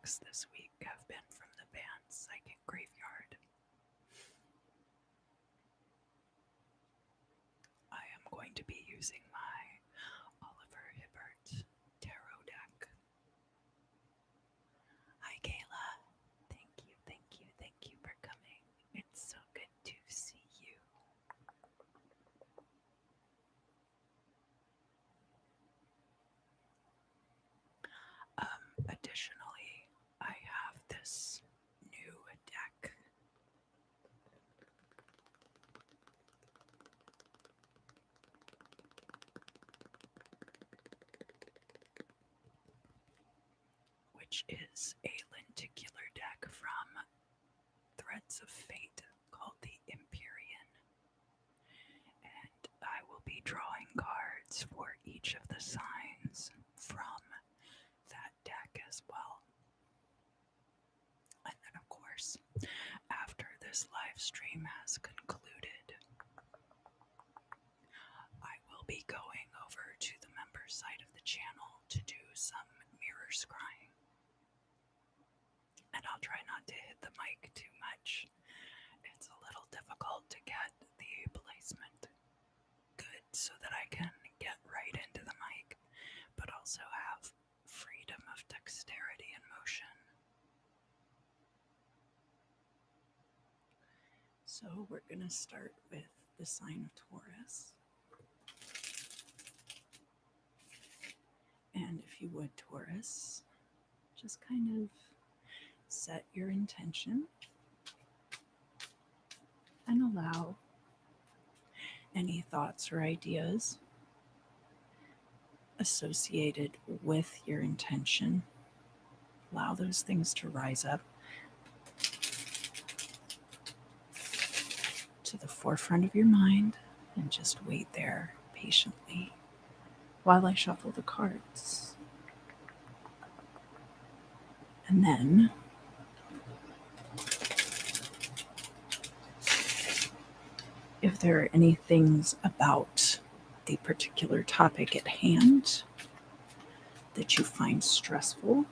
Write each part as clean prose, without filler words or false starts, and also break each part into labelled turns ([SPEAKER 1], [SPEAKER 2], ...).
[SPEAKER 1] decks this week have been from the band Psychic Graveyard. I am going to be using my Oliver Hibbert Tarot deck. Hi, Kayla. Thank you for coming. It's so good to see you. Additionally, I have this new deck. Which is a lenticular deck from Threads of Fate called the Empyrean. And I will be drawing cards for each of the signs from that deck as well. And then, of course, after this live stream has concluded, I will be going over to the member side of the channel to do some mirror scrying. And I'll try not to hit the mic too much. It's a little difficult to get the placement good so that I can get right into the mic, but also have freedom of dexterity and motion. So we're going to start with the sign of Taurus. And if you would, Taurus, just kind of set your intention and allow any thoughts or ideas associated with your intention. Allow those things to rise up to the forefront of your mind and just wait there patiently while I shuffle the cards. And then if there are any things about the particular topic at hand that you find stressful,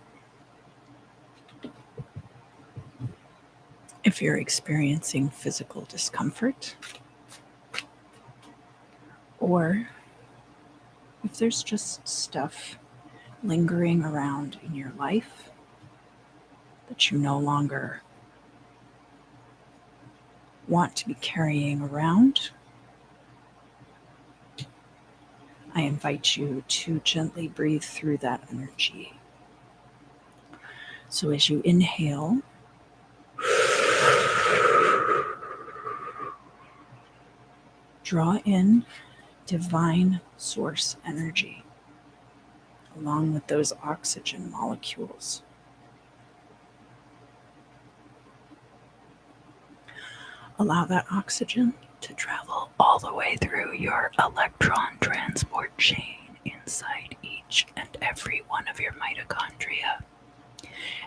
[SPEAKER 1] if you're experiencing physical discomfort, or if there's just stuff lingering around in your life that you no longer want to be carrying around, I invite you to gently breathe through that energy. So as you inhale, draw in divine source energy along with those oxygen molecules. Allow that oxygen to travel all the way through your electron transport chain inside each and every one of your mitochondria.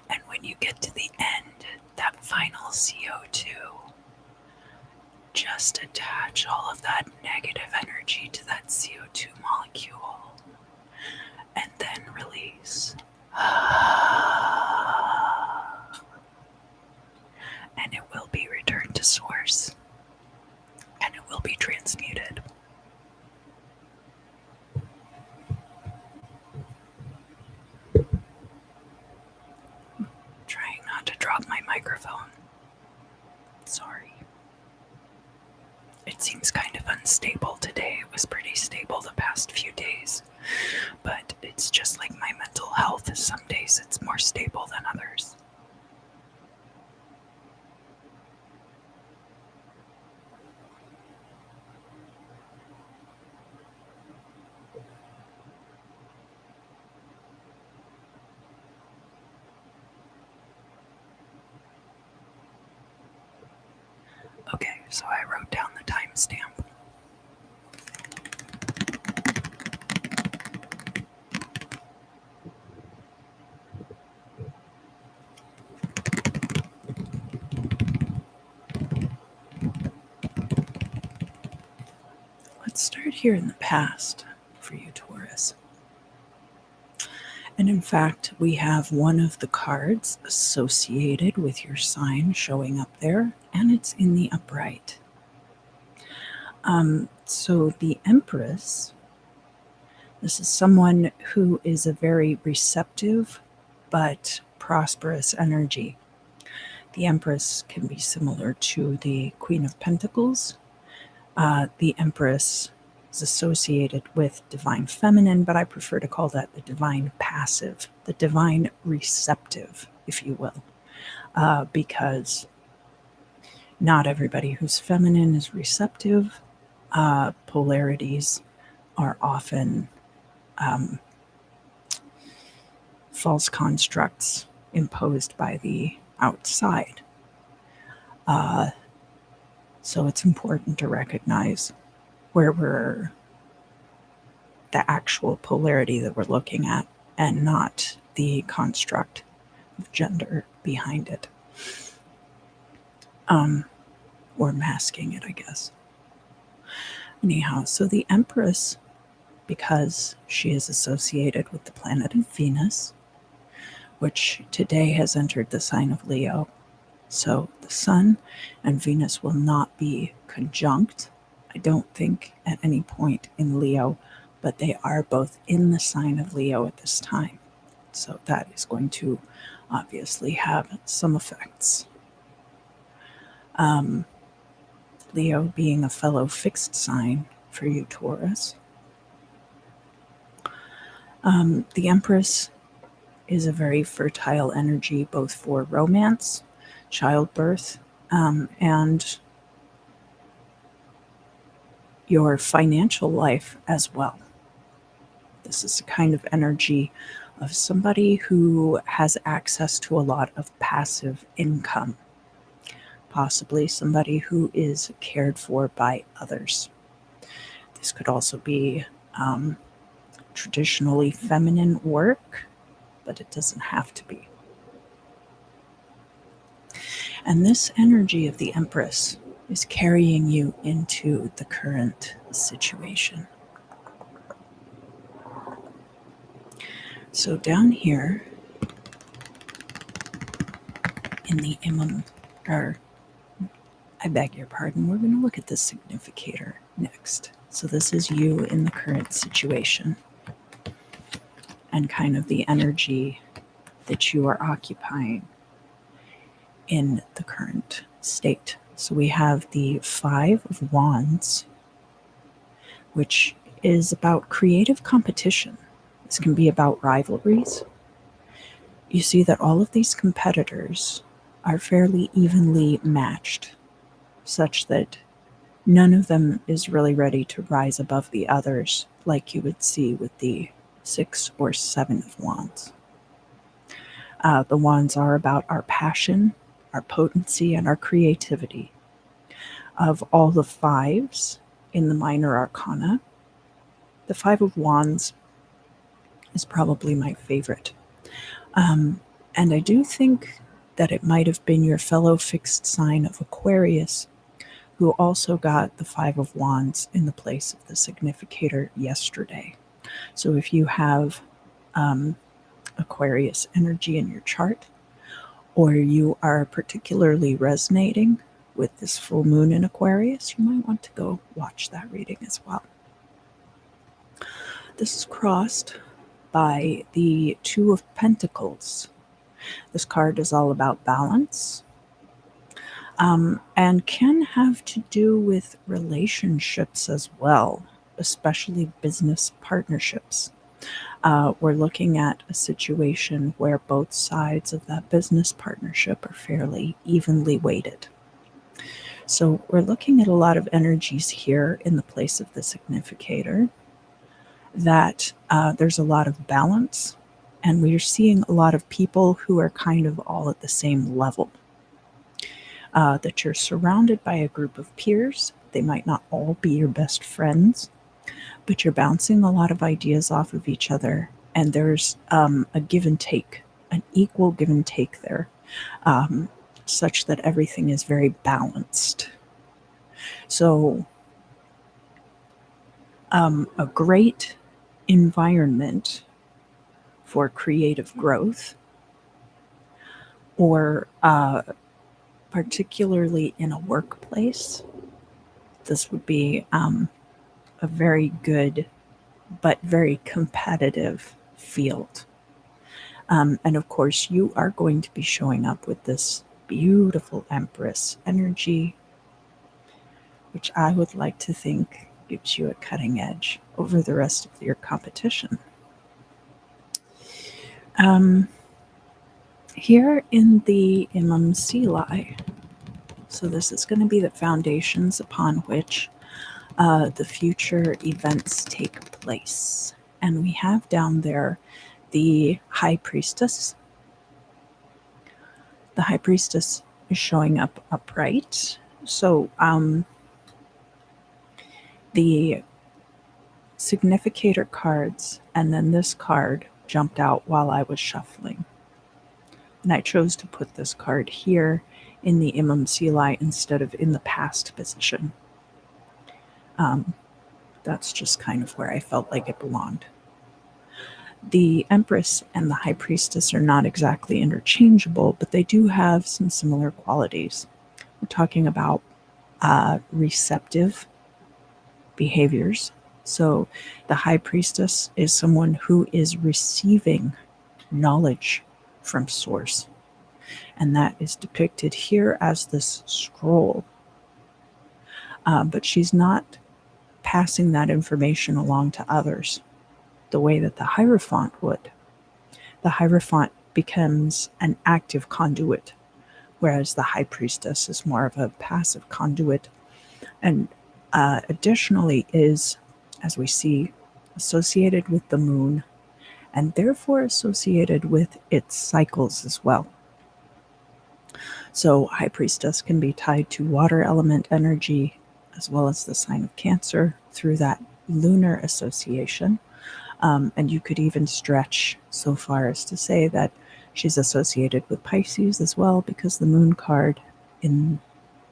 [SPEAKER 1] And when you get to the end, that final CO2, just attach all of that negative energy to that CO2 molecule and then release. And it will be returned to source, and it will be transmuted. Trying not to drop my microphone. Sorry. It seems kind of unstable today. It was pretty stable the past few days, but it's just like my mental health. Some days it's more stable than others. Okay, so I wrote down the timestamp. Let's start here in the past for you, Taurus. And in fact, we have one of the cards associated with your sign showing up there, and it's in the upright. So the Empress, this is someone who is a very receptive but prosperous energy. The Empress can be similar to the Queen of Pentacles. The Empress is associated with divine feminine, but I prefer to call that the divine passive, the divine receptive, if you will, because not everybody who's feminine is receptive. Polarities are often false constructs imposed by the outside. So it's important to recognize where we're the actual polarity that we're looking at and not the construct of gender behind it. Or masking it, I guess. Anyhow, so the Empress, because she is associated with the planet of Venus, which today has entered the sign of Leo. So the Sun and Venus will not be conjunct, I don't think, at any point in Leo, but they are both in the sign of Leo at this time. So that is going to obviously have some effects. Leo being a fellow fixed sign for you, Taurus. The Empress is a very fertile energy, both for romance, childbirth, and your financial life as well. This is a kind of energy of somebody who has access to a lot of passive income, possibly somebody who is cared for by others. This could also be traditionally feminine work, but it doesn't have to be. And this energy of the Empress is carrying you into the current situation. So down here in the I beg your pardon, we're going to look at the significator next. So this is you in the current situation and kind of the energy that you are occupying in the current state. So we have the Five of Wands, which is about creative competition. This can be about rivalries. You see that all of these competitors are fairly evenly matched, such that none of them is really ready to rise above the others like you would see with the Six or Seven of Wands. The wands are about our passion, our potency, and our creativity. Of all the fives in the minor arcana, the Five of Wands is probably my favorite. And I do think that it might have been your fellow fixed sign of Aquarius who also got the Five of Wands in the place of the significator yesterday. So if you have Aquarius energy in your chart, or you are particularly resonating with this full moon in Aquarius, you might want to go watch that reading as well. This is crossed by the Two of Pentacles. This card is all about balance, and can have to do with relationships as well, especially business partnerships. We're looking at a situation where both sides of that business partnership are fairly evenly weighted. So we're looking at a lot of energies here in the place of the significator, that there's a lot of balance, and we're seeing a lot of people who are kind of all at the same level. That you're surrounded by a group of peers. They might not all be your best friends, but you're bouncing a lot of ideas off of each other, and there's a give and take, an equal give and take there, such that everything is very balanced. So a great environment for creative growth, or particularly in a workplace. This would be a very good but very competitive field. And of course, you are going to be showing up with this beautiful Empress energy, which I would like to think gives you a cutting edge over the rest of your competition. Here in the Imam Sili, so this is going to be the foundations upon which the future events take place. And we have down there the High Priestess. The High Priestess is showing up upright. So the significator cards and then this card jumped out while I was shuffling. And I chose to put this card here in the Imam Sili instead of in the past position. That's just kind of where I felt like it belonged. The Empress and the High Priestess are not exactly interchangeable, but they do have some similar qualities. We're talking about receptive behaviors. So the High Priestess is someone who is receiving knowledge from source. And that is depicted here as this scroll. But she's not passing that information along to others the way that the Hierophant would. The Hierophant becomes an active conduit, whereas the High Priestess is more of a passive conduit. And additionally is, as we see, associated with the moon and therefore associated with its cycles as well. So High Priestess can be tied to water element energy as well as the sign of Cancer through that lunar association. And you could even stretch so far as to say that she's associated with Pisces as well, because the moon card in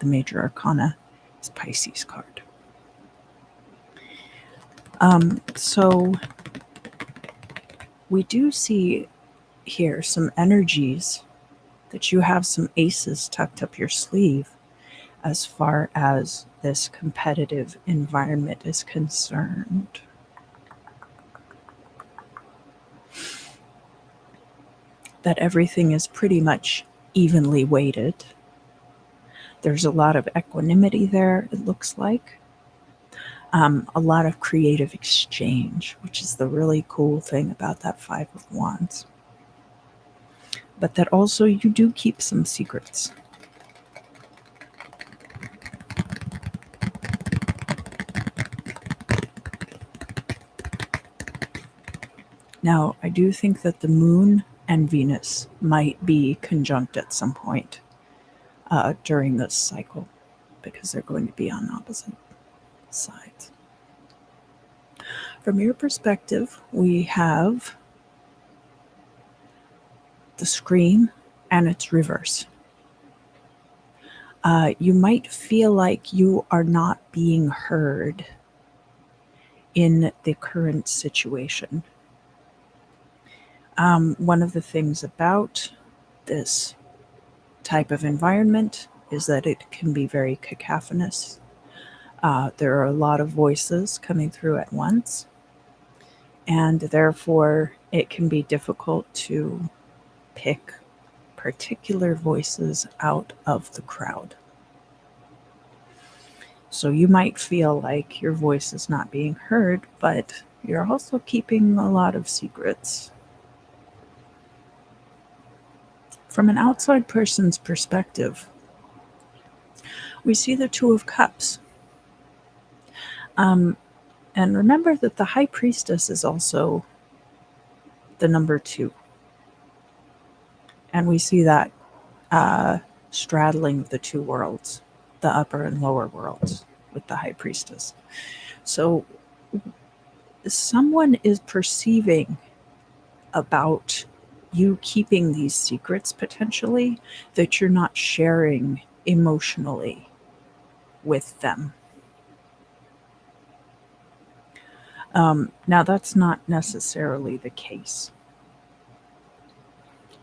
[SPEAKER 1] the major arcana is Pisces card. So we do see here some energies that you have some aces tucked up your sleeve as far as this competitive environment is concerned. That everything is pretty much evenly weighted. There's a lot of equanimity there, it looks like. A lot of creative exchange, which is the really cool thing about that Five of Wands. But that also you do keep some secrets. Now, I do think that the moon and Venus might be conjunct at some point during this cycle, because they're going to be on opposite sides. From your perspective, we have the screen and its reverse. You might feel like you are not being heard in the current situation. One of the things about this type of environment is that it can be very cacophonous. There are a lot of voices coming through at once, and therefore it can be difficult to pick particular voices out of the crowd. So you might feel like your voice is not being heard, but you're also keeping a lot of secrets. From an outside person's perspective, we see the Two of Cups. And remember that the High Priestess is also the number 2. And we see that straddling the two worlds, the upper and lower worlds, with the High Priestess. So someone is perceiving about you keeping these secrets potentially that you're not sharing emotionally with them. Now, that's not necessarily the case.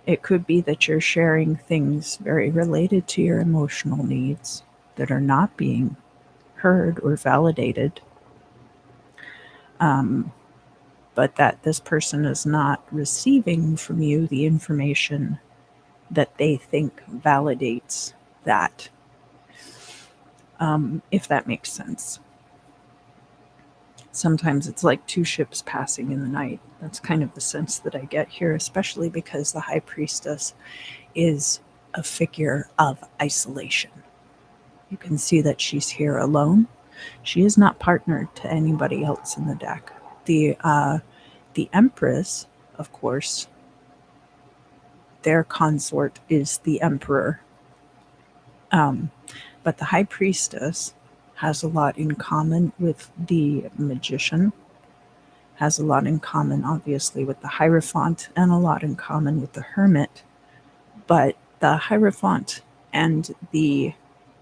[SPEAKER 1] It could be that you're sharing things very related to your emotional needs that are not being heard or validated, but that this person is not receiving from you the information that they think validates that, if that makes sense. Sometimes it's like two ships passing in the night. That's kind of the sense that I get here, especially because the High Priestess is a figure of isolation. You can see that she's here alone. She is not partnered to anybody else in the deck. The Empress, of course, their consort is the Emperor. But the High Priestess has a lot in common with the Magician, has a lot in common, obviously, with the Hierophant, and a lot in common with the Hermit. But the Hierophant and the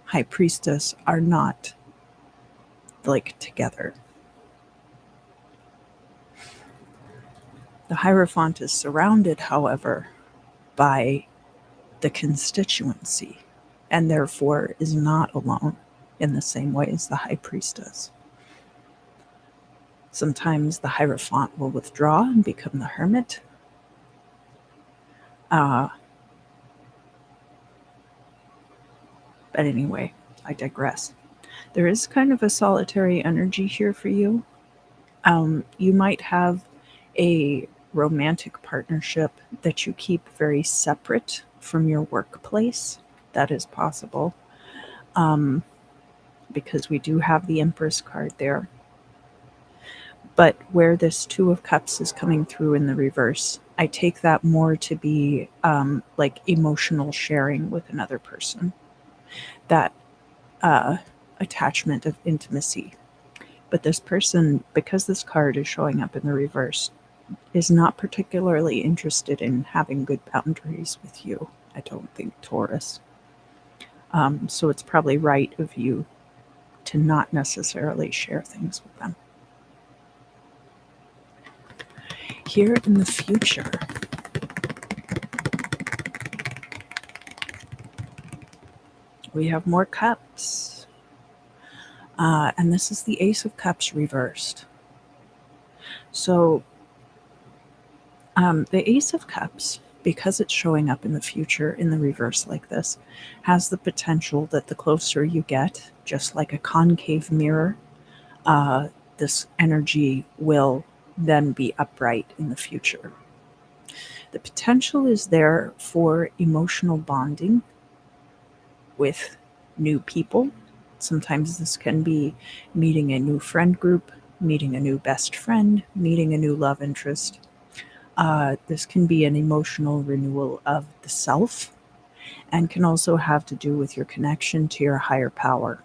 [SPEAKER 1] High Priestess are not like together. The Hierophant is surrounded, however, by the constituency, and therefore is not alone in the same way as the High Priestess. Sometimes the Hierophant will withdraw and become the Hermit. But anyway, I digress. There is kind of a solitary energy here for you. You might have a romantic partnership that you keep very separate from your workplace. That is possible, because we do have the Empress card there. But where this Two of Cups is coming through in the reverse, I take that more to be like emotional sharing with another person. That attachment of intimacy. But this person, because this card is showing up in the reverse, is not particularly interested in having good boundaries with you, I don't think, Taurus. So it's probably right of you to not necessarily share things with them. Here in the future, we have more cups. And this is the Ace of Cups reversed. So the Ace of Cups, because it's showing up in the future in the reverse like this, has the potential that the closer you get, just like a concave mirror, this energy will then be upright in the future. The potential is there for emotional bonding with new people. Sometimes this can be meeting a new friend group, meeting a new best friend, meeting a new love interest. This can be an emotional renewal of the self, and can also have to do with your connection to your higher power.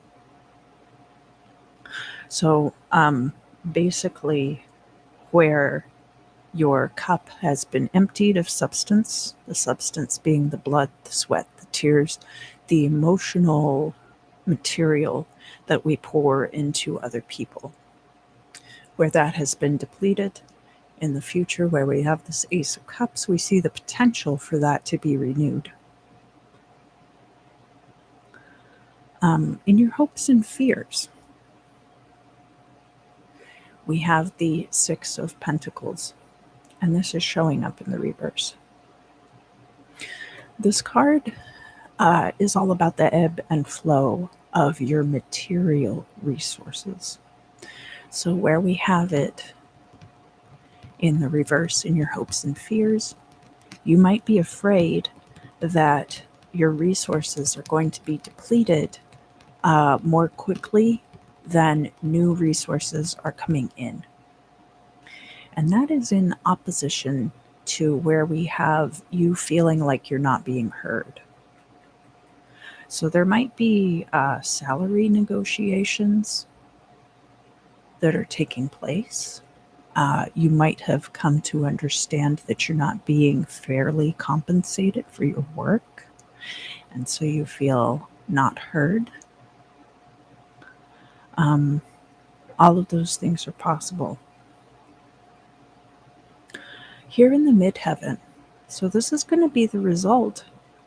[SPEAKER 1] So basically, where your cup has been emptied of substance, the substance being the blood, the sweat, the tears, the emotional material that we pour into other people, where that has been depleted. In the future, where we have this Ace of Cups, we see the potential for that to be renewed. In your hopes and fears, we have the Six of Pentacles, and this is showing up in the reverse. This card is all about the ebb and flow of your material resources. So where we have it in the reverse in your hopes and fears, you might be afraid that your resources are going to be depleted more quickly than new resources are coming in. And that is in opposition to where we have you feeling like you're not being heard. So there might be salary negotiations that are taking place. You might have come to understand that you're not being fairly compensated for your work, and so you feel not heard. All of those things are possible. Here in the midheaven, So this is going to be the result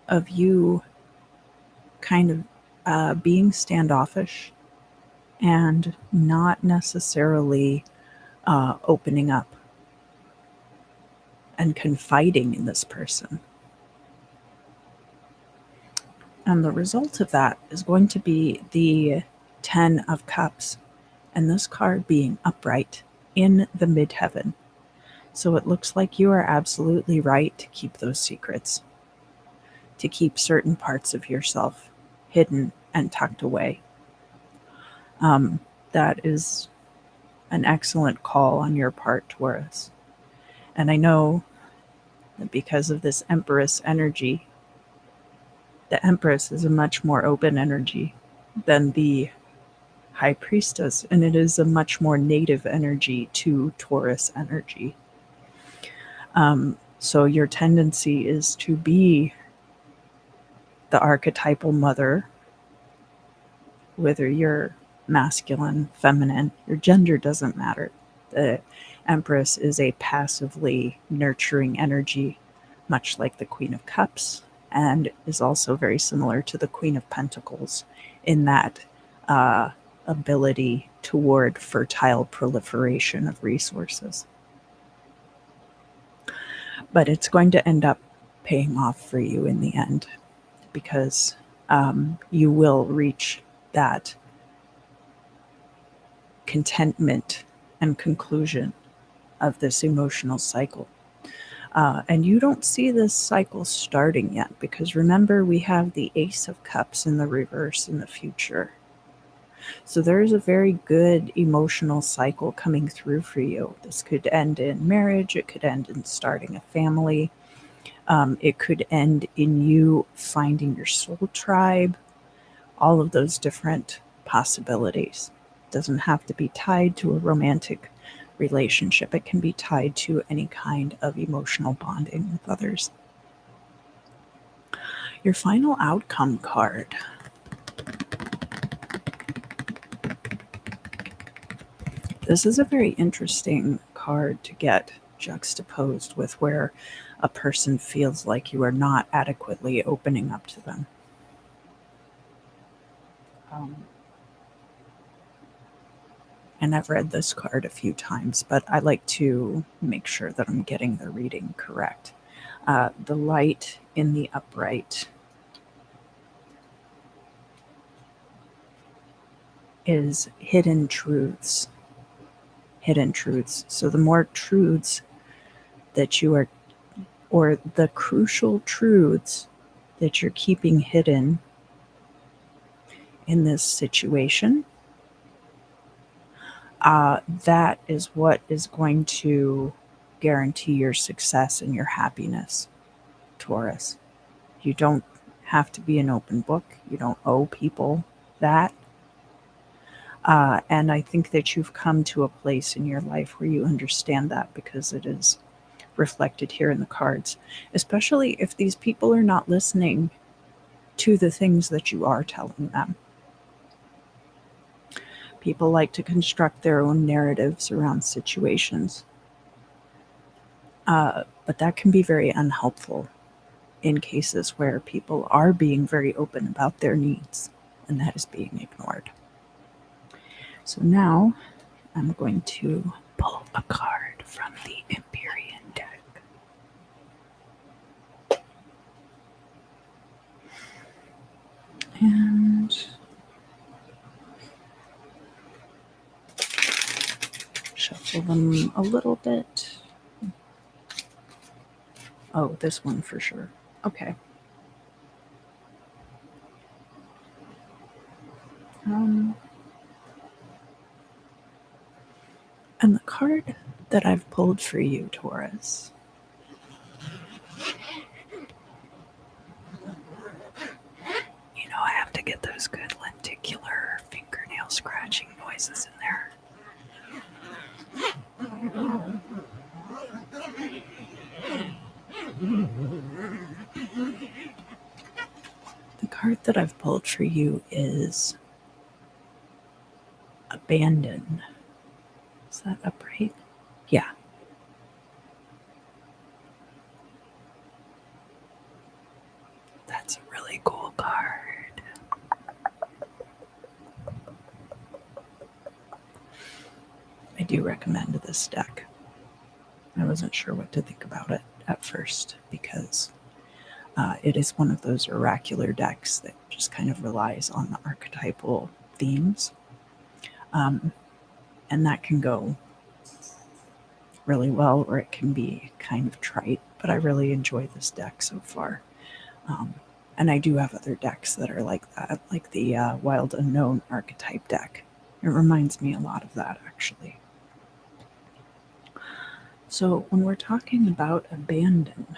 [SPEAKER 1] of you kind of being standoffish and not necessarily opening up and confiding in this person. And the result of that is going to be the 10 of Cups, and this card being upright in the midheaven. So it looks like you are absolutely right to keep those secrets, to keep certain parts of yourself hidden and tucked away. That is an excellent call on your part, Taurus. And I know that because of this Empress energy, the Empress is a much more open energy than the High Priestess, and it is a much more native energy to Taurus energy. So your tendency is to be the archetypal mother, whether you're masculine, feminine, your gender doesn't matter. The Empress is a passively nurturing energy, much like the Queen of Cups, and is also very similar to the Queen of Pentacles in that ability toward fertile proliferation of resources. But it's going to end up paying off for you in the end, because you will reach that contentment and conclusion of this emotional cycle. And you don't see this cycle starting yet, because remember, we have the Ace of Cups in the reverse in the future. So there's a very good emotional cycle coming through for you. This could end in marriage, it could end in starting a family, it could end in you finding your soul tribe, all of those different possibilities. It doesn't have to be tied to a romantic relationship. It can be tied to any kind of emotional bonding with others. Your final outcome card. This is a very interesting card to get juxtaposed with where a person feels like you are not adequately opening up to them. And I've read this card a few times, but I like to make sure that I'm getting the reading correct. The light in the upright is hidden truths. Hidden truths. So the more truths that you are, or the crucial truths that you're keeping hidden in this situation, that is what is going to guarantee your success and your happiness, Taurus. You don't have to be an open book. You don't owe people that. And I think that you've come to a place in your life where you understand that, because it is reflected here in the cards, especially if these people are not listening to the things that you are telling them. People like to construct their own narratives around situations, but that can be very unhelpful in cases where people are being very open about their needs, and that is being ignored. So now I'm going to pull a card from the Empyrean deck. And shuffle them a little bit. Oh, this one for sure. Okay. And the card that I've pulled for you, Taurus, you know, I have to get those good lenticular fingernail scratching noises in there. The card that I've pulled for you is Abandon. Is that upright? Yeah. do recommend this deck. I wasn't sure what to think about it at first because it is one of those oracular decks that just kind of relies on the archetypal themes. And that can go really well, or it can be kind of trite, but I really enjoy this deck so far. And I do have other decks that are like that, like the Wild Unknown archetype deck. It reminds me a lot of that, actually. So when we're talking about abandon,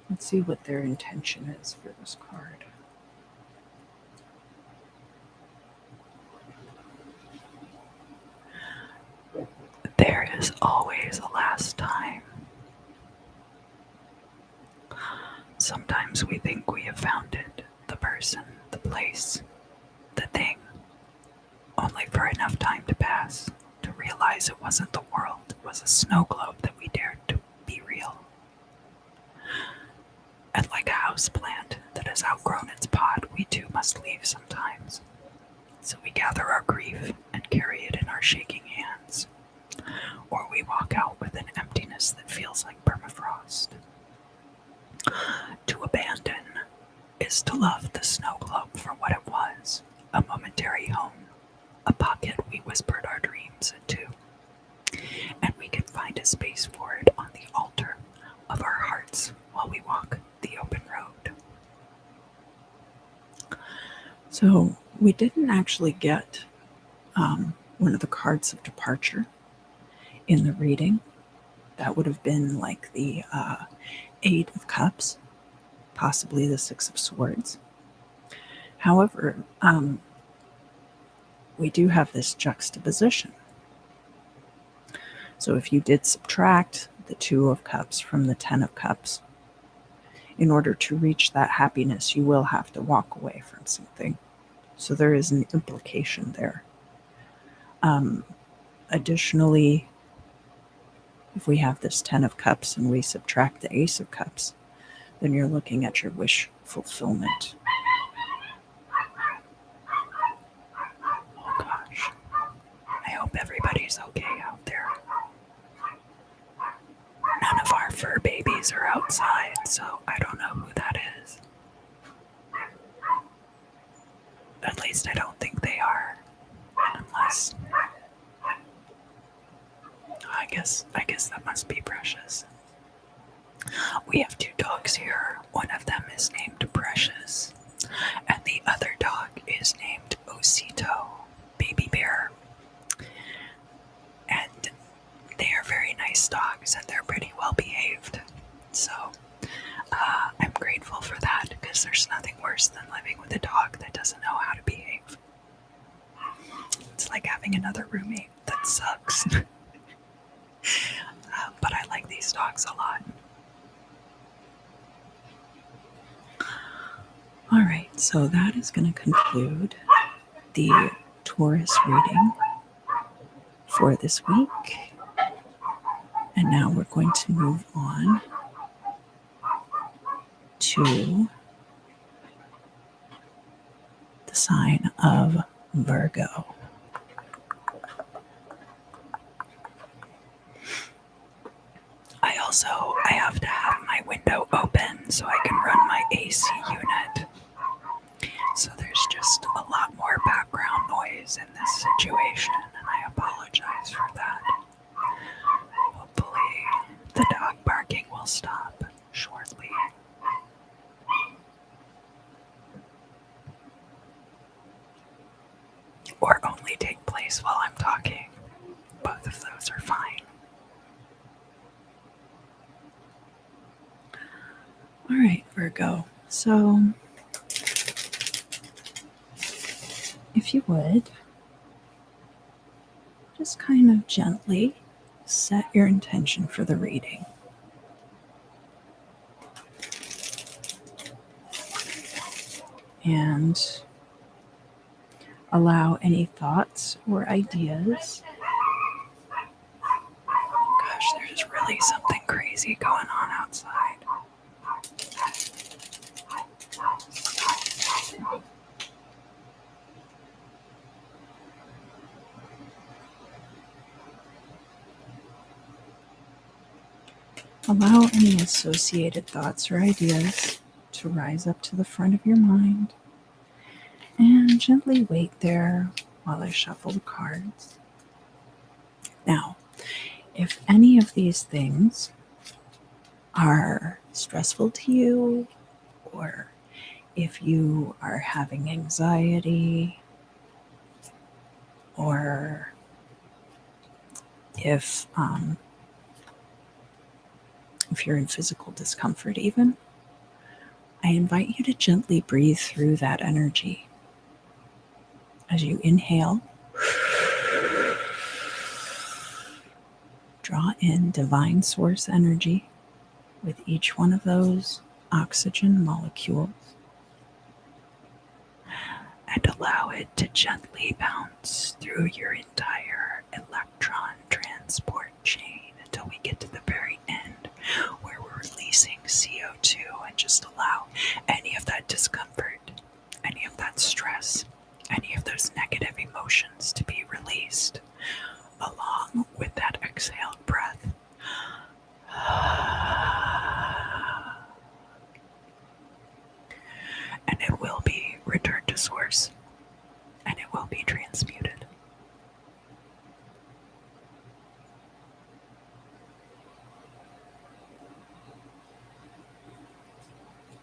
[SPEAKER 1] let's see what their intention is for this card. There is always a last time. Sometimes we think we have found it, the person, the place, the thing, only for enough time to pass to realize it wasn't the world, it was a snow globe that we dared to be real. And like a house plant that has outgrown its pot, we too must leave sometimes. So we gather our grief and carry it in our shaking hands, or we walk out with an emptiness that feels like permafrost. To abandon is to love the snow globe for what it was, a momentary home, a pocket we whispered our dreams into, and we can find a space for it on the altar of our hearts while we walk the open road. So we didn't actually get one of the cards of departure in the reading. That would have been like the Eight of Cups, possibly the Six of Swords. However, we do have this juxtaposition. So if you did subtract the Two of Cups from the Ten of Cups, in order to reach that happiness, you will have to walk away from something. So there is an implication there. Additionally, if we have this Ten of Cups and we subtract the Ace of Cups, then you're looking at your wish fulfillment. Oh gosh. I hope everybody's okay out there. None of our fur babies are outside, so I don't know who that is. At least I don't think they are. Unless... I guess that must be Precious. We have two dogs here. One of them is named Precious, and the other dog is named Osito, baby bear. And they are very nice dogs, and they're pretty well behaved. So I'm grateful for that, because there's nothing worse than living with a dog that doesn't know how to behave. It's like having another roommate that sucks. But I like these dogs a lot. All right, so that is going to conclude the Taurus reading for this week. And now we're going to move on to the sign of Virgo. I have to have my window open so I can run my AC unit. So there's just a lot more background noise in this situation, and I apologize for that. Hopefully the dog barking will stop shortly. Or only take place while I'm talking. Both of those are fine. All right, Virgo. So, if you would, just kind of gently set your intention for the reading. And allow any thoughts or ideas. Gosh, there's really something crazy going on outside. Allow any associated thoughts or ideas to rise up to the front of your mind and gently wait there while I shuffle the cards. Now, if any of these things are stressful to you, or if you are having anxiety, or if you're in physical discomfort even, I invite you to gently breathe through that energy. As you inhale, draw in divine source energy with each one of those oxygen molecules and allow it to gently bounce through your entire electron transport chain until we get to the very end where we're releasing CO2 and just allow any of that discomfort, any of that stress, any of those negative emotions to be released along with that exhaled breath. And it will be returned to source, and it will be transmuted.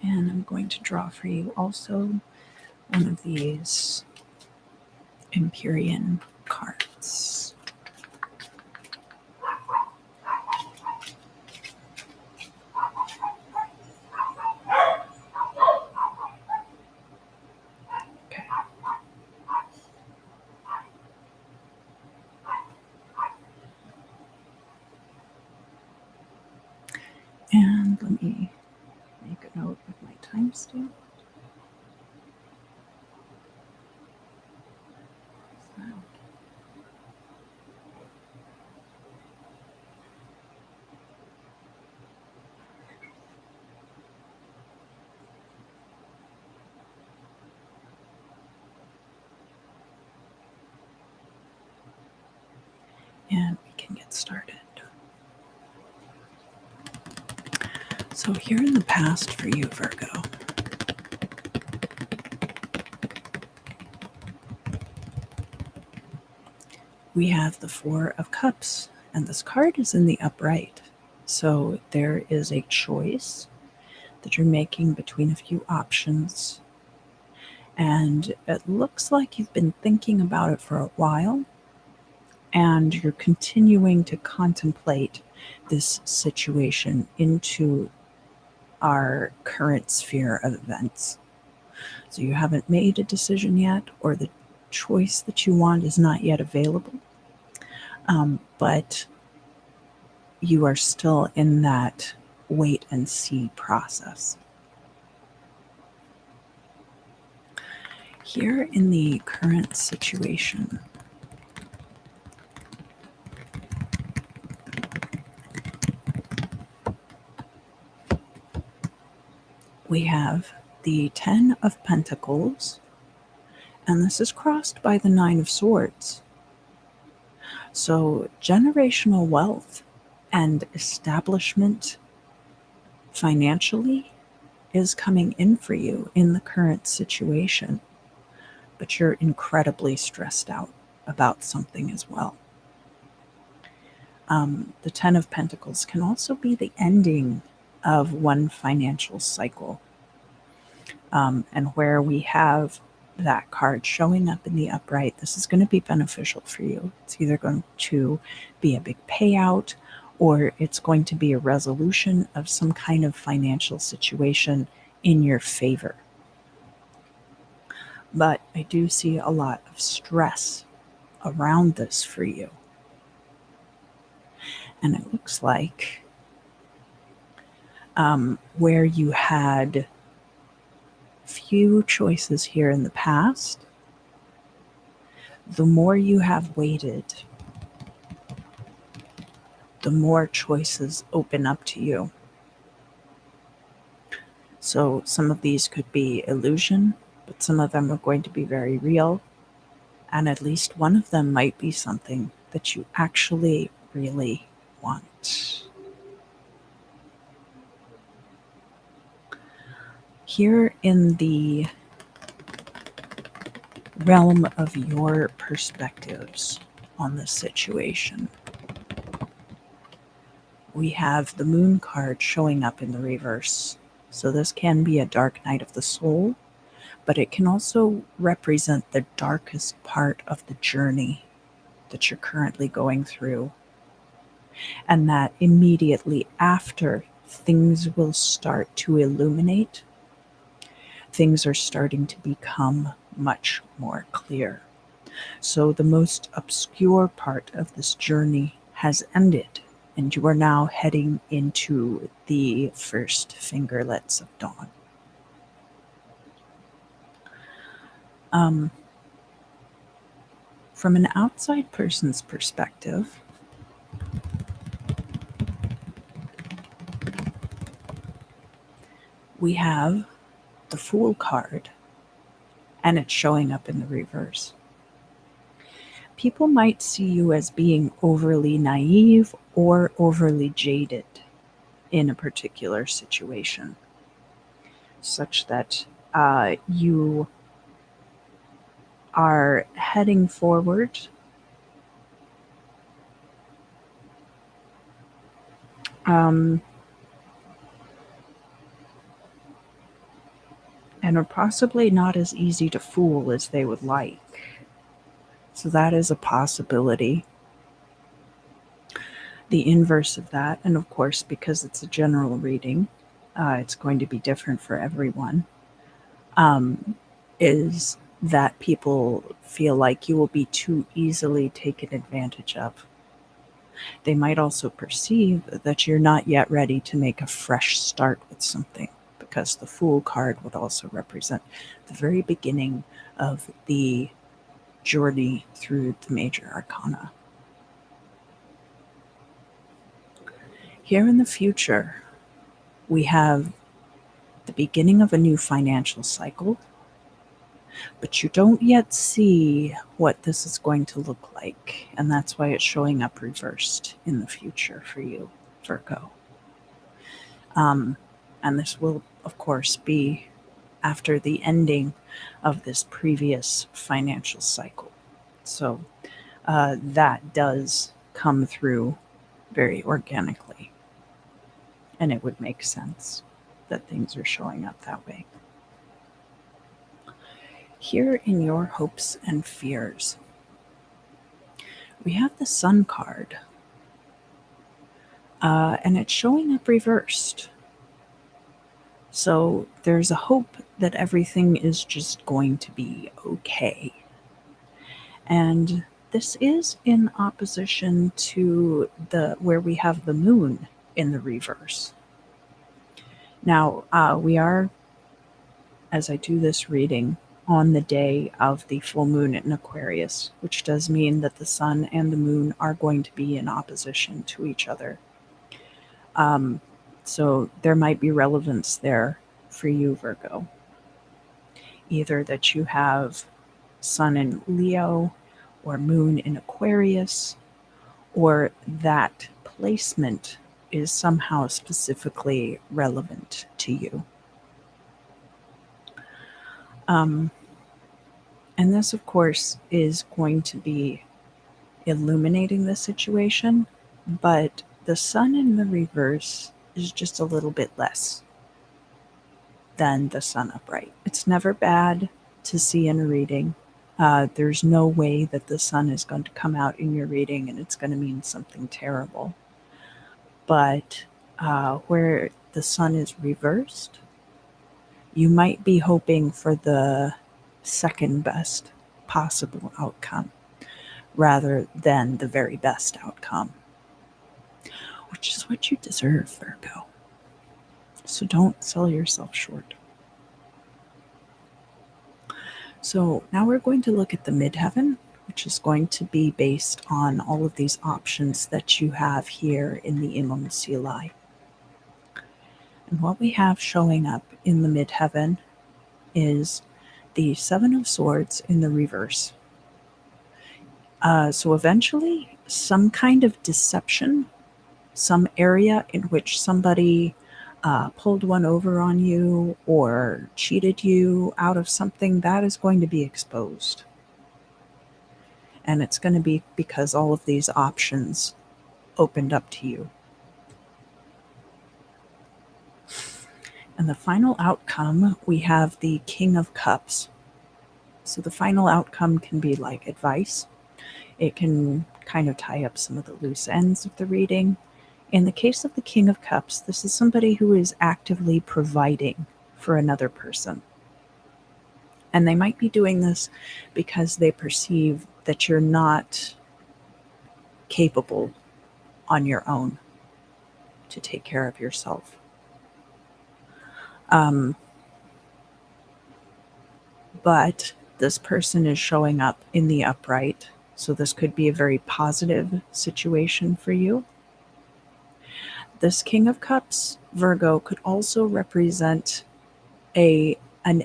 [SPEAKER 1] And I'm going to draw for you also one of these Empyrean cards. Okay. And let me make a note of my timestamp. And we can get started. So here in the past for you, Virgo, we have the Four of Cups, and this card is in the upright. So there is a choice that you're making between a few options. And it looks like you've been thinking about it for a while, and you're continuing to contemplate this situation into our current sphere of events. So you haven't made a decision yet, or the choice that you want is not yet available, but you are still in that wait and see process. Here in the current situation, we have the Ten of Pentacles, and this is crossed by the Nine of Swords. So generational wealth and establishment financially is coming in for you in the current situation, but you're incredibly stressed out about something as well. The Ten of Pentacles can also be the ending of one financial cycle. And where we have that card showing up in the upright, this is going to be beneficial for you. It's either going to be a big payout, or it's going to be a resolution of some kind of financial situation in your favor. But I do see a lot of stress around this for you. And it looks like where you had few choices here in the past, the more you have waited, the more choices open up to you. So some of these could be illusion, but some of them are going to be very real. And at least one of them might be something that you actually really want. Here in the realm of your perspectives on this situation, we have the moon card showing up in the reverse. So this can be a dark night of the soul, but it can also represent the darkest part of the journey that you're currently going through. And that immediately after, things will start to illuminate. Things are starting to become much more clear. So the most obscure part of this journey has ended, and you are now heading into the first fingerlets of dawn. From an outside person's perspective, we have the Fool card, and it's showing up in the reverse. People might see you as being overly naive or overly jaded in a particular situation, such that you are heading forward and are possibly not as easy to fool as they would like. So that is a possibility. The inverse of that, and of course, because it's a general reading, it's going to be different for everyone, is that people feel like you will be too easily taken advantage of. They might also perceive that you're not yet ready to make a fresh start with something, because the Fool card would also represent the very beginning of the journey through the major arcana. Here in the future, we have the beginning of a new financial cycle, but you don't yet see what this is going to look like, and that's why it's showing up reversed in the future for you, Virgo. And this will, of course, be after the ending of this previous financial cycle. So that does come through very organically, and it would make sense that things are showing up that way. Here in your hopes and fears, we have the Sun card, and it's showing up reversed. So there's a hope that everything is just going to be okay. And this is in opposition to where we have the moon in the reverse. Now, we are, as I do this reading, on the day of the full moon in Aquarius, which does mean that the sun and the moon are going to be in opposition to each other. So there might be relevance there for you, Virgo. Either that you have sun in Leo or moon in Aquarius, or that placement is somehow specifically relevant to you. And this, of course, is going to be illuminating the situation, but the sun in the reverse is just a little bit less than the sun upright. It's never bad to see in a reading. There's no way that the sun is going to come out in your reading and it's going to mean something terrible. But where the sun is reversed, you might be hoping for the second best possible outcome rather than the very best outcome, which is what you deserve, Virgo. So don't sell yourself short. So now we're going to look at the midheaven, which is going to be based on all of these options that you have here in the Imam Silai. And what we have showing up in the midheaven is the Seven of Swords in the reverse. So eventually, some kind of deception, some area in which somebody pulled one over on you or cheated you out of something, that is going to be exposed. And it's going to be because all of these options opened up to you. And the final outcome, we have the King of Cups. So the final outcome can be like advice. It can kind of tie up some of the loose ends of the reading. In the case of the King of Cups, this is somebody who is actively providing for another person. And they might be doing this because they perceive that you're not capable on your own to take care of yourself. But this person is showing up in the upright, so this could be a very positive situation for you. This King of Cups, Virgo, could also represent an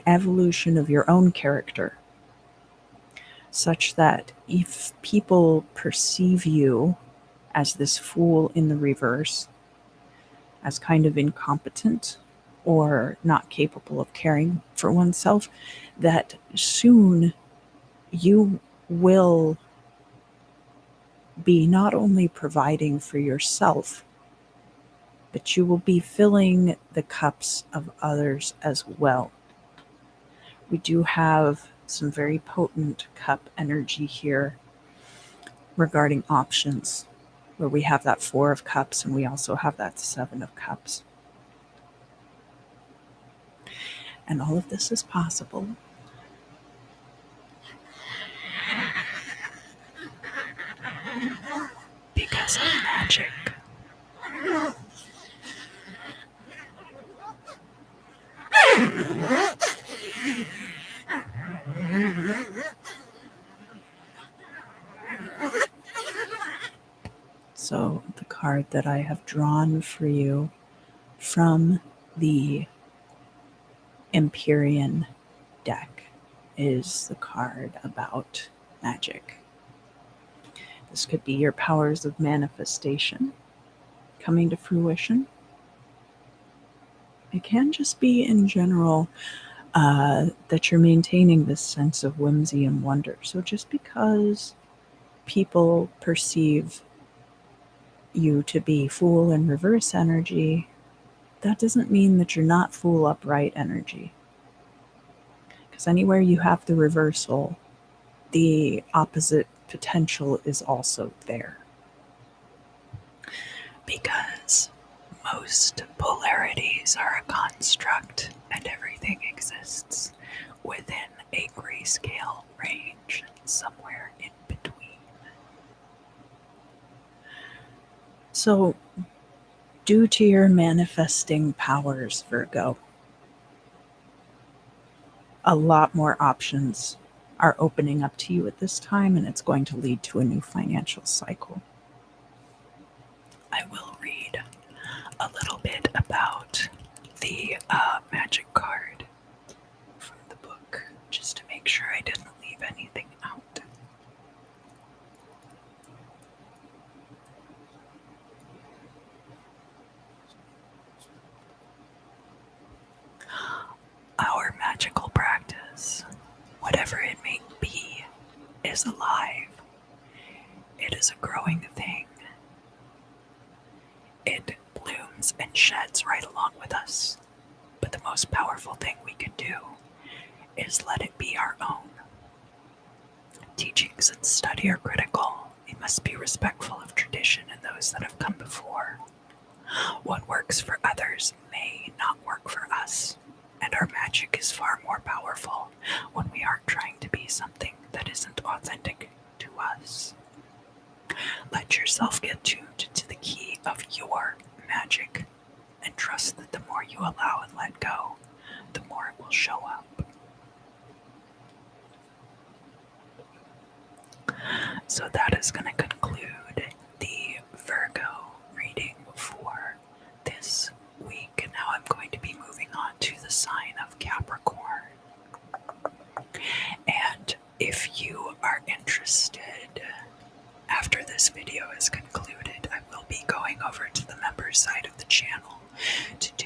[SPEAKER 1] evolution of your own character, such that if people perceive you as this fool in the reverse, as kind of incompetent or not capable of caring for oneself, that soon you will be not only providing for yourself, but you will be filling the cups of others as well. We do have some very potent cup energy here regarding options, where we have that 4 of Cups and we also have that 7 of Cups. And all of this is possible because of magic. So the card that I have drawn for you from the Empyrean deck is the card about magic. This could be your powers of manifestation coming to fruition. It can just be in general that you're maintaining this sense of whimsy and wonder. So just because people perceive you to be fool and reverse energy, that doesn't mean that you're not fool upright energy. Because anywhere you have the reversal, the opposite potential is also there. Because most polarities are a construct and everything exists within a grayscale range somewhere in between. So, due to your manifesting powers, Virgo, a lot more options are opening up to you at this time, and it's going to lead to a new financial cycle. I will read a little bit about the magic card from the book, just to make sure I didn't leave anything out. Our magical practice, whatever it may be, is alive. It is a growing thing. It blooms and sheds right along with us. But the most powerful thing we can do is let it be our own. Teachings and study are critical. We must be respectful of tradition and those that have come before. What works for others may not work for us, and our magic is far more powerful when we aren't trying to be something that isn't authentic to us. Let yourself get tuned to the key of your magic, and trust that the more you allow and let go, the more it will show up. So that is going to conclude the Virgo reading for this week. And now I'm going to be moving on to the sign of Capricorn. And if you are interested, after this video is concluded, I will be going over to the members side of the channel to do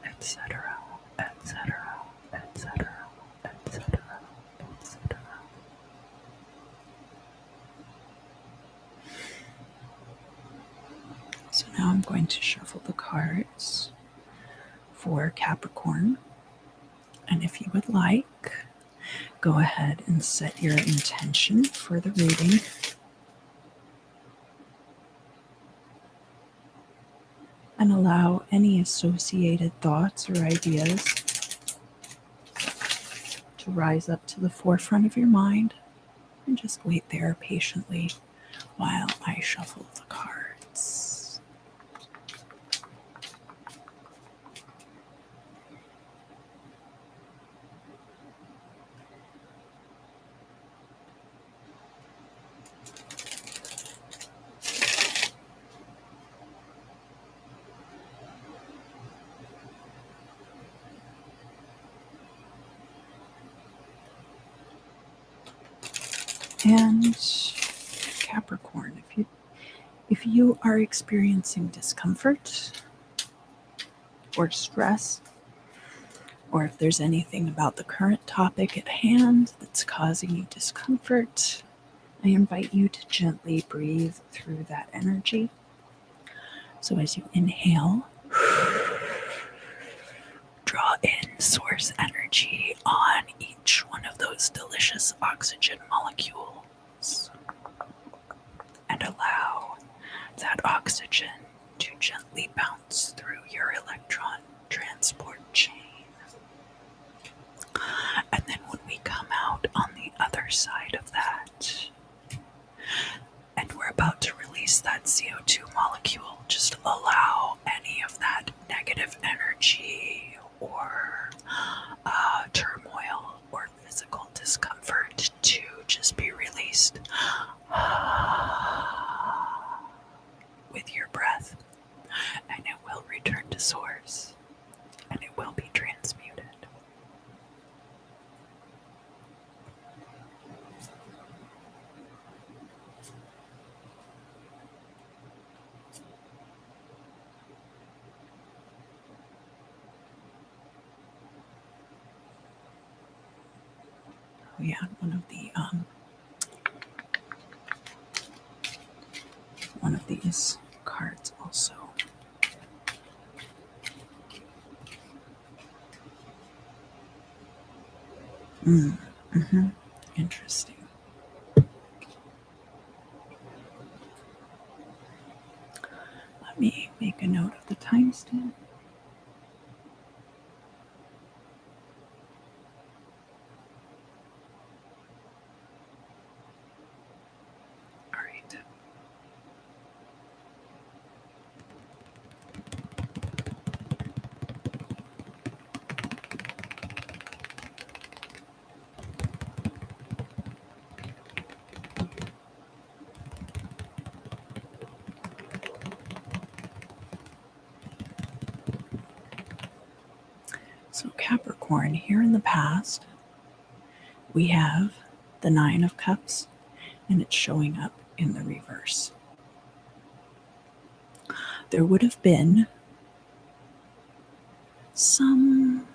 [SPEAKER 1] etc., etc., etc., etc., etc. So now I'm going to shuffle the cards for Capricorn. And if you would like, go ahead and set your intention for the reading. And allow any associated thoughts or ideas to rise up to the forefront of your mind. And just wait there patiently while I shuffle the cards. And Capricorn, if you are experiencing discomfort or stress, or if there's anything about the current topic at hand that's causing you discomfort, I invite you to gently breathe through that energy. So as you inhale, draw in source energy on each one of those delicious oxygen molecules and allow that oxygen to gently bounce through your electron transport chain. And then when we come out on the other side of that, and we're about to release that CO2 molecule, just allow any of that negative energy or turmoil or physical discomfort to just be released with your breath, and it will return to source and it will be transmuted. Oh yeah, one of these cards also. Interesting. Let me make a note of the timestamp. All right. So Capricorn, here in the past, we have the Nine of Cups, and it's showing up in the reverse. There would have been some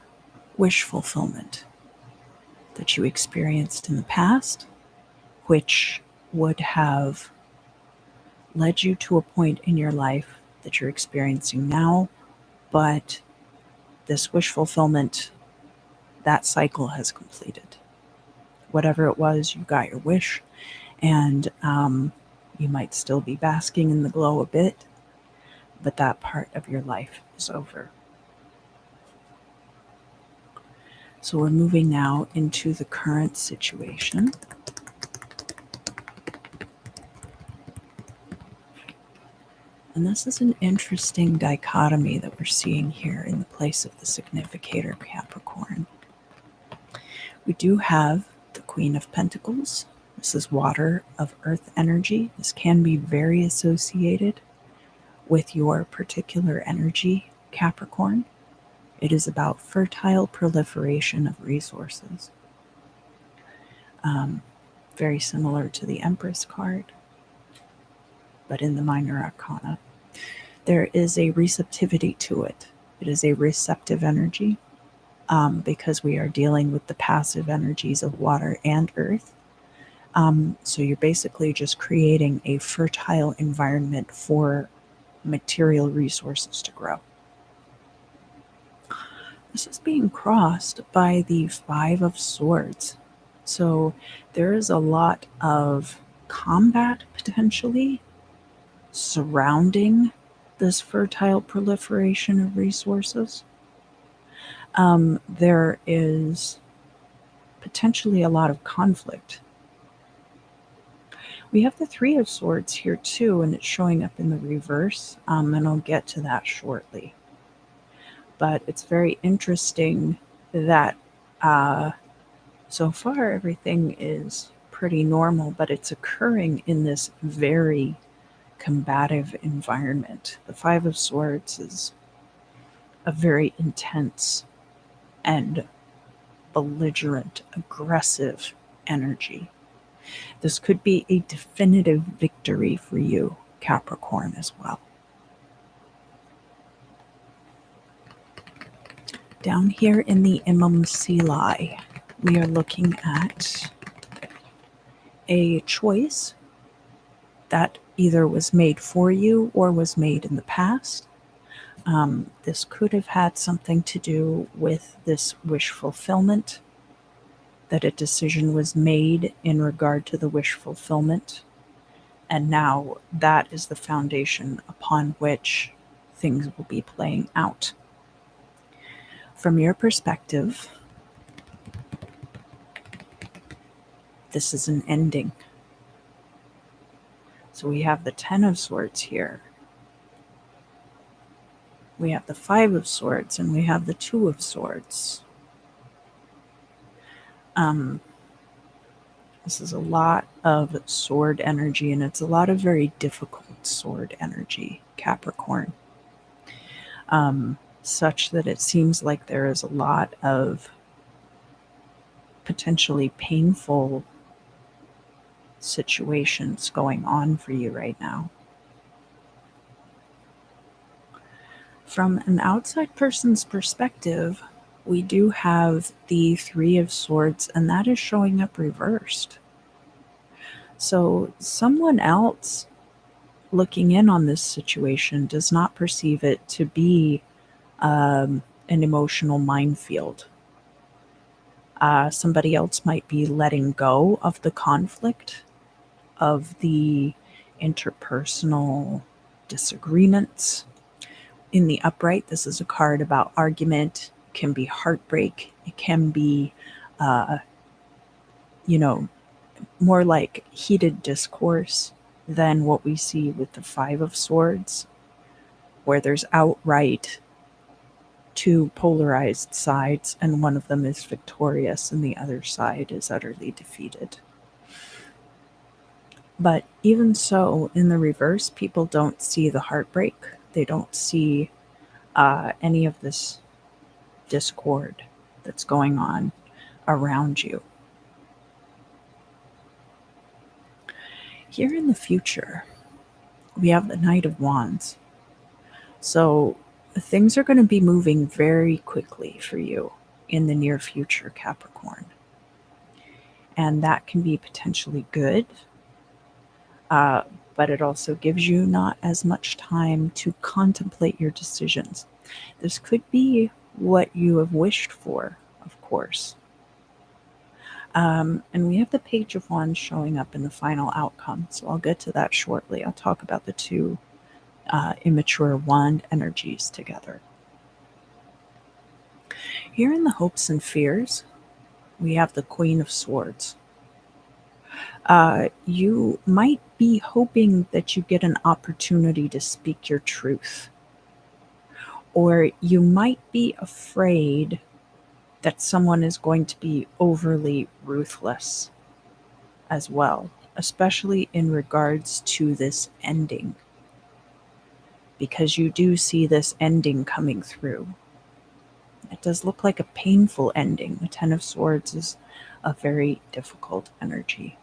[SPEAKER 1] wish fulfillment that you experienced in the past, which would have led you to a point in your life that you're experiencing now, but this wish fulfillment, that cycle has completed. Whatever it was, you got your wish, and you might still be basking in the glow a bit, but that part of your life is over. So we're moving now into the current situation. And this is an interesting dichotomy that we're seeing here in the place of the significator Capricorn. We do have the Queen of Pentacles. This is water of earth energy. This can be very associated with your particular energy, Capricorn. It is about fertile proliferation of resources. Very similar to the Empress card, but in the minor arcana. There is a receptivity to it. It is a receptive energy because we are dealing with the passive energies of water and earth. So you're basically just creating a fertile environment for material resources to grow. This is being crossed by the Five of Swords. So there is a lot of combat potentially surrounding this fertile proliferation of resources. There is potentially a lot of conflict. We have the Three of Swords here too, and it's showing up in the reverse, and I'll get to that shortly. But it's very interesting that so far everything is pretty normal, but it's occurring in this very combative environment. The Five of Swords is a very intense and belligerent, aggressive energy. This could be a definitive victory for you, Capricorn, as well. Down here in the Imam Silai, we are looking at a choice that either was made for you or was made in the past. This could have had something to do with this wish fulfillment, that a decision was made in regard to the wish fulfillment, and now that is the foundation upon which things will be playing out. From your perspective, this is an ending. So we have the Ten of Swords here. We have the Five of Swords, and we have the Two of Swords. This is a lot of sword energy, and it's a lot of very difficult sword energy, Capricorn. Such that it seems like there is a lot of potentially painful situations going on for you right now. From an outside person's perspective, we do have the Three of Swords, and that is showing up reversed. So someone else looking in on this situation does not perceive it to be an emotional minefield. Somebody else might be letting go of the conflict, of the interpersonal disagreements. In the upright, this is a card about argument. It can be heartbreak. It can be, more like heated discourse than what we see with the Five of Swords, where there's outright two polarized sides, and one of them is victorious and the other side is utterly defeated. But even so, in the reverse, people don't see the heartbreak. They don't see any of this discord that's going on around you. Here in the future, we have the Knight of Wands. So things are going to be moving very quickly for you in the near future, Capricorn. And that can be potentially good, but it also gives you not as much time to contemplate your decisions. This could be what you have wished for, of course. And we have the Page of Wands showing up in the final outcome, so I'll get to that shortly. I'll talk about the two immature wand energies together. Here in the Hopes and Fears, we have the Queen of Swords. You might be hoping that you get an opportunity to speak your truth, or you might be afraid that someone is going to be overly ruthless as well, especially in regards to this ending, because you do see this ending coming through. It does look like a painful ending. The Ten of Swords is a very difficult energy.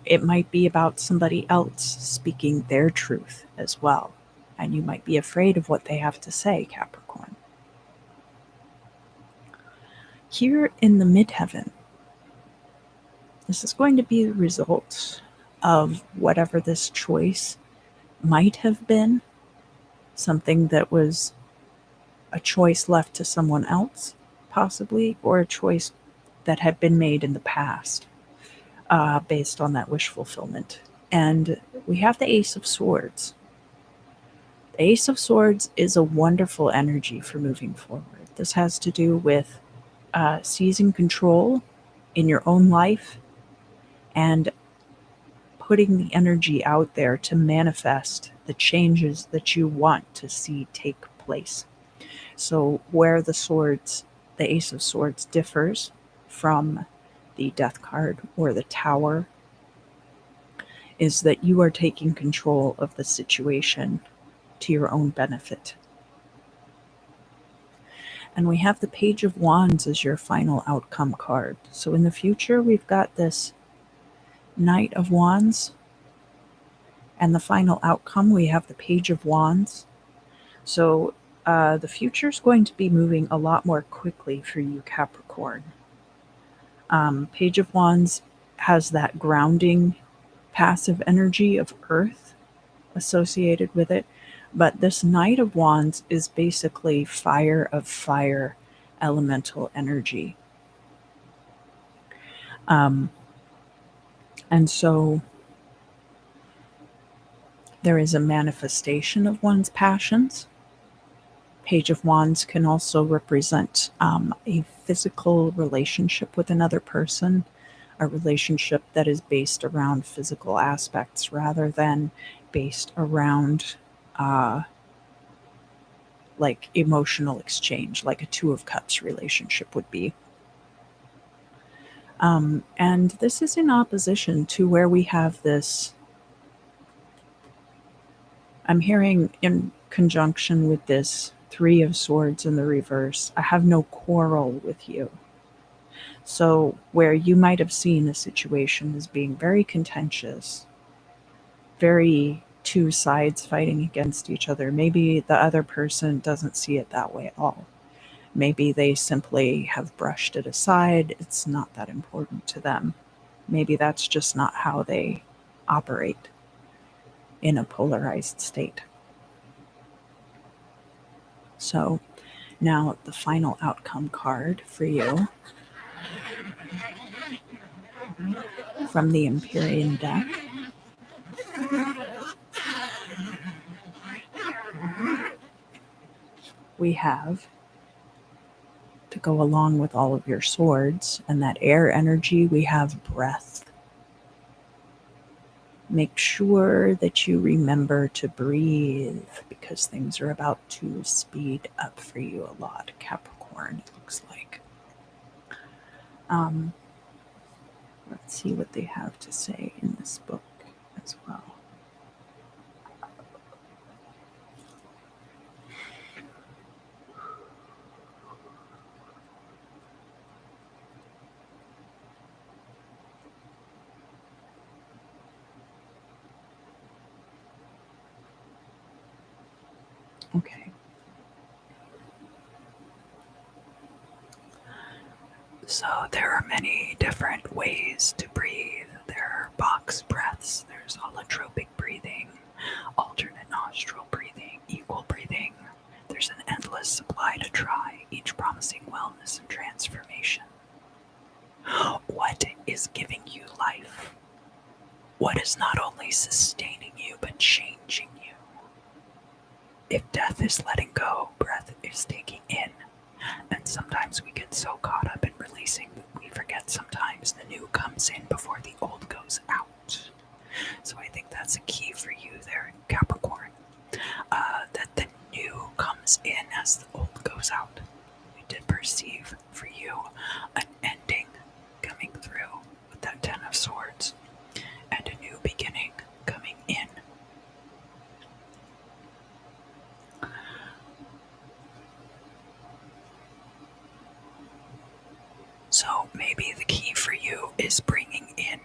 [SPEAKER 1] It might be about somebody else speaking their truth as well, And you might be afraid of what they have to say, Capricorn. Here in the midheaven, this is going to be the result of whatever this choice might have been, something that was a choice left to someone else, possibly, or a choice that had been made in the past based on that wish fulfillment. And we have the Ace of Swords. The Ace of Swords is a wonderful energy for moving forward. This has to do with seizing control in your own life and putting the energy out there to manifest the changes that you want to see take place. So where the Ace of Swords differs from the Death card or the Tower is that you are taking control of the situation to your own benefit. And we have the Page of Wands as your final outcome card. So in the future, we've got this Knight of Wands. And the final outcome, we have the Page of Wands. So the future is going to be moving a lot more quickly for you, Capricorn. Page of Wands has that grounding, passive energy of earth associated with it. But this Knight of Wands is basically fire of fire, elemental energy. And so there is a manifestation of one's passions. Page of Wands can also represent a physical relationship with another person, a relationship that is based around physical aspects rather than based around like emotional exchange, like a Two of Cups relationship would be. And this is in opposition to where we have this, I'm hearing in conjunction with this Three of Swords in the reverse, I have no quarrel with you. So where you might have seen a situation as being very contentious, very two sides fighting against each other, maybe the other person doesn't see it that way at all. Maybe they simply have brushed it aside. It's not that important to them. Maybe that's just not how they operate in a polarized state. So now the final outcome card for you from the Empyrean deck. We have, to go along with all of your swords and that air energy, we have breath. Make sure that you remember to breathe because things are about to speed up for you a lot, Capricorn, it looks like. Let's see what they have to say in this book as well. Okay. So there are many different ways to breathe. There are box breaths, there's holotropic breathing, alternate nostril breathing, equal breathing. There's an endless supply to try, each promising wellness and transformation. What is giving you life? What is not only sustaining you, but changing you? If death is letting go, breath is taking in. And sometimes we get so caught up in releasing that we forget sometimes the new comes in before the old goes out. So I think that's a key for you there, Capricorn. That the new comes in as the old goes out. We did perceive for you an ending coming through with that Ten of Swords and a new beginning coming in. So maybe the key for you is bringing in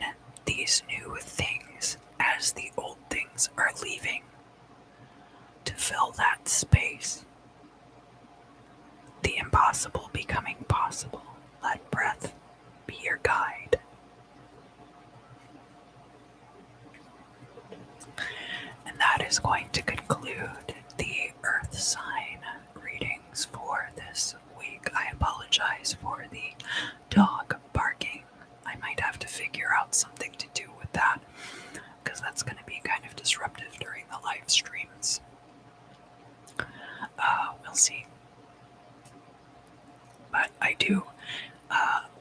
[SPEAKER 1] these new things as the old things are leaving to fill that space. The impossible becoming possible. Let breath be your guide. And that is going to conclude the Earth sign readings for this week. I apologize for the dog barking. I might have to figure out something to do with that, because that's going to be kind of disruptive during the live streams. We'll see. But I do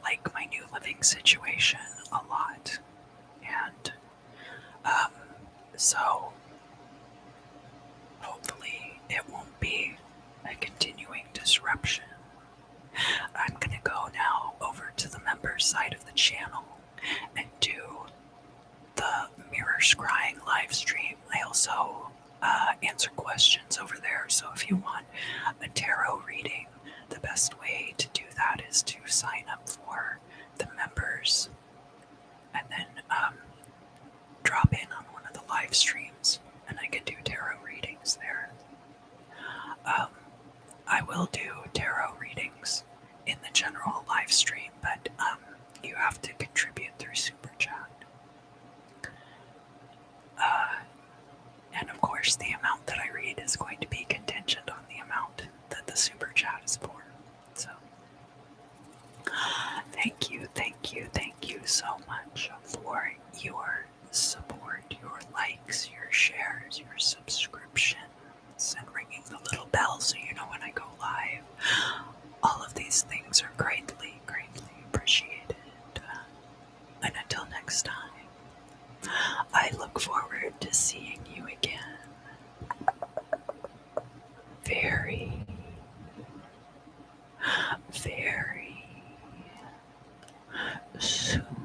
[SPEAKER 1] like my new living situation a lot. And so hopefully it won't be a continuing disruption. I'm going to go now over to the members side of the channel and do the mirror scrying live stream. I also answer questions over there, so if you want a tarot reading, the best way to do that is to sign up for the members and then drop in on one of the live streams, and I can do tarot readings there. I will do tarot readings in the general live stream, but you have to contribute through Super Chat. And of course, the amount that I read is going to be contingent on the amount that the Super Chat is for. So, thank you so much for your support, your likes, your shares, your subscriptions, and ringing the little bell so you know when I go live. All of these things are greatly appreciated. And until next time, I look forward to seeing you again very soon.